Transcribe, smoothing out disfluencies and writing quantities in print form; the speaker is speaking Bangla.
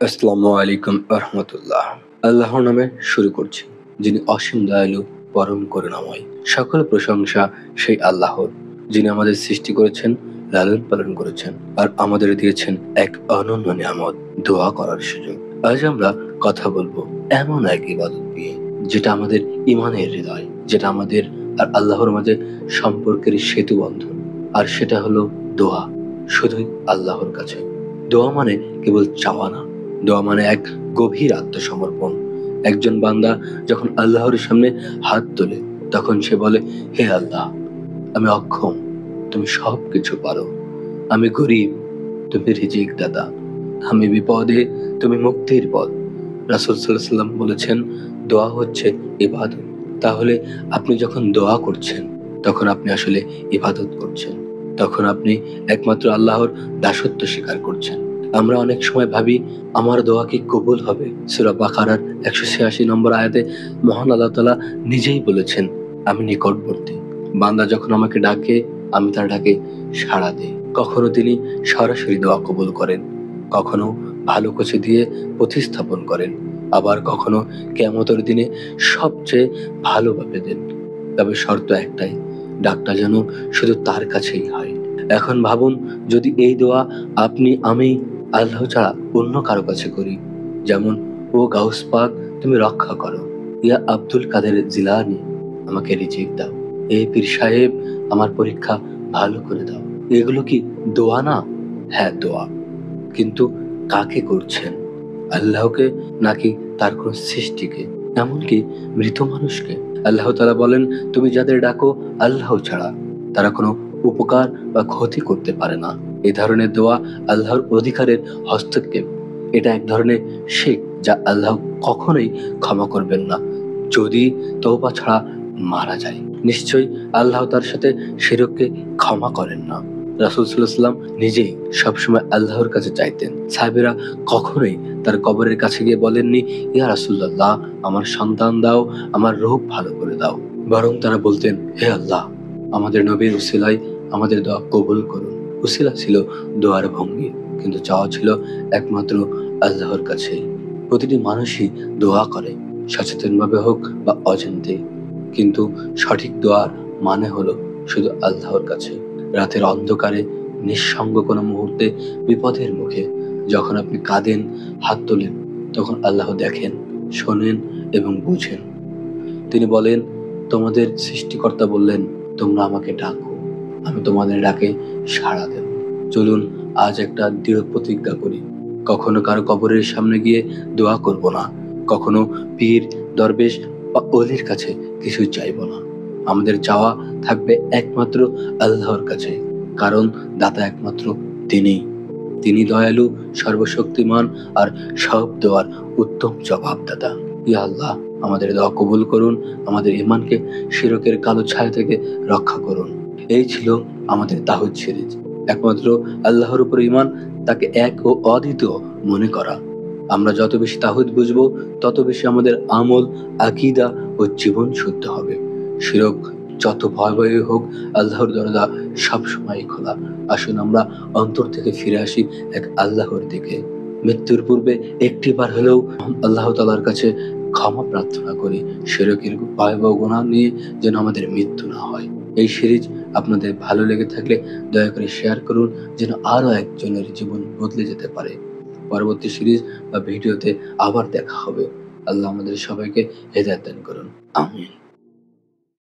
আসসালামু আলাইকুম রহমতুল্লাহ। আল্লাহর নামে শুরু করছি, যিনি অসীম দয়ালু, পরম করুণাময়। সকল প্রশংসা সেই আল্লাহর, যিনি আমাদের সৃষ্টি করেছেন, লালন পালন করেছেন, আর আমাদের দিয়েছেন এক অনন্য নিয়ামত, দোয়া করার সুযোগ। আজ আমরা কথা বলবো এমন এক ইবাদত নিয়ে, যেটা আমাদের ইমানের হৃদয়, যেটা আমাদের আর আল্লাহর মাঝে সম্পর্কের সেতু বন্ধন, আর সেটা হলো দোয়া। শুধুই আল্লাহর কাছে। দোয়া মানে কেবল চাওয়া না, দোয়া মানে এক গভীর আত্মসমর্পণ। একজন বান্দা যখন আল্লাহর সামনে হাত তোলে, তখন সে বলে, হে আল্লাহ, আমি অক্ষম, তুমি সব কিছু পারো। আমি গরিব, তুমি রিজিক দাতা। আমি বিপদে, তুমি মুক্তির পথ। রাসূল সাল্লাল্লাহু আলাইহি ওয়াসাল্লাম বলেছেন, দোয়া হচ্ছে ইবাদত। তাহলে আপনি যখন দোয়া করছেন, তখন আপনি আসলে ইবাদত করছেন। তখন আপনি একমাত্র আল্লাহর দাসত্ব স্বীকার করছেন। আমরা অনেক সময় ভাবি, আমার দোয়া কি কবুল হবে? সূরা বাকারার 186 নম্বর আয়াতে মহান আল্লাহ তাআলা নিজেই বলেছেন, আমি নিকটবর্তী। বান্দা যখন আমাকে ডাকে, আমি তার ডাকে সাড়া দিই। কখনো তিনি সরাসরি দোয়া কবুল করেন, কখনো ভালো কিছু দিয়ে প্রতিস্থাপন করেন, আবার কখনো কিয়ামতের দিনে সবচেয়ে ভালোভাবে দেন। তবে শর্ত একটাই, ডাকটা যেন শুধু তার কাছেই হয়। এখন ভাবুন, যদি এই দোয়া আপনি আমি আল্লাহ ছাড়া অন্য কারো কাছে করি, যেমন, ও গাউস পাক, তুমি রক্ষা করো। ইয়া আব্দুল কাদের জিলানি, আমাকে রিজিক দাও। এ পীর সাহেব, আমার পরীক্ষা ভালো করে দাও। এগুলো কি দোয়া না? হ্যাঁ, দোয়া। কিন্তু কাকে করছেন? আল্লাহকে, নাকি তার কোন সৃষ্টিকে, এমনকি মৃত মানুষকে? আল্লাহ তাআলা বলেন, তুমি যাদের ডাকো আল্লাহ ছাড়া, তারা কোনো উপকার বা ক্ষতি করতে পারে না। এই ধরনের দোয়া আল্লাহর অধিকারের হস্তক্ষেপ। এটা এক ধরনের শিরক, যা আল্লাহ কখনোই ক্ষমা করবেন না যদি তওবা ছাড়া মারা যায়। নিশ্চয়ই আল্লাহ তার সাথে শিরককে ক্ষমা করেন না। রাসূল সাল্লাল্লাহু আলাইহি ওয়াসাল্লাম নিজেই সবসময় আল্লাহর কাছে চাইতেন। সাহাবীরা কখনোই তার কবরের কাছে গিয়ে বলেননি, ইয়া রাসূলুল্লাহ, আমার সন্তান দাও, আমার রূহ ভালো করে দাও। বরং তারা বলতেন, হে আল্লাহ, আমাদের নবীর উসিলায় আমাদের দোয়া কবুল করুন। উসিলা ছিল দোয়ার ভঙ্গি, কিন্তু চাওয়া ছিল একমাত্র আল্লাহর কাছে। প্রতিটি মানুষই দোয়া করে, সচেতনভাবে হোক বা অজান্তে, কিন্তু সঠিক দোয়ার মানে হলো শুধু আল্লাহর কাছে। রাতের অন্ধকারে, নিঃসঙ্গ কোনো মুহূর্তে, বিপদের মুখে যখন আপনি কাঁদেন, হাত তোলেন, তখন আল্লাহ দেখেন, শোনেন এবং বুঝেন। তিনি বলেন, তোমাদের সৃষ্টিকর্তা বললেন, তোমরা আমাকে ডাকো, আমি তোমাদের ডাকে সাড়া দেব। চলুন আজ একটা দৃঢ় প্রতিজ্ঞা করি, কখনো কারো কবরের সামনে গিয়ে দোয়া করব না, কখনো পীর, দরবেশ বা অলির কাছে কিছু চাইব না। আমাদের চাওয়া থাকবে একমাত্র আল্লাহর কাছে, কারণ দাতা একমাত্র তিনিই। তিনি দয়ালু, সর্বশক্তিমান, আর সব দোয়ার উত্তম জবাবদাতা। ইয়া আল্লাহ, আমাদের দোয়া কবুল করুন, আমাদের ঈমানকে শিরকের কালো ছায়া থেকে রক্ষা করুন। এই ছিল আমাদের তাওহীদ সিরিজ। একমাত্র আল্লাহর উপর ঈমান, তাকে এক ও অদ্বিতীয় মনে করা। আমরা যত বেশি তাওহীদ বুঝবো, তত বেশি আমাদের আমল, আকীদা ও জীবন শুদ্ধ হবে। শিরক যত ভয়াবহ হোক, আল্লাহর দরজা সবসময় খোলা। আসুন আমরা অন্তর থেকে ফিরে আসি এক আল্লাহর দিকে। মৃত্যুর পূর্বে একটিবার হলেও আল্লাহ তাআলার কাছে ক্ষমা প্রার্থনা করি, শিরকের ভয়াবহ গুনাহ নিয়ে যেন আমাদের মৃত্যু না হয়। এই সিরিজ আপনাদের ভালো লেগে থাকলে দয়া করে শেয়ার করুন, যেন আরো একজনের জীবন বদলে যেতে পারে। পরবর্তী সিরিজ বা ভিডিওতে আবার দেখা হবে। আল্লাহ আমাদের সবাইকে হেদায়েত দান করুন। আমিন।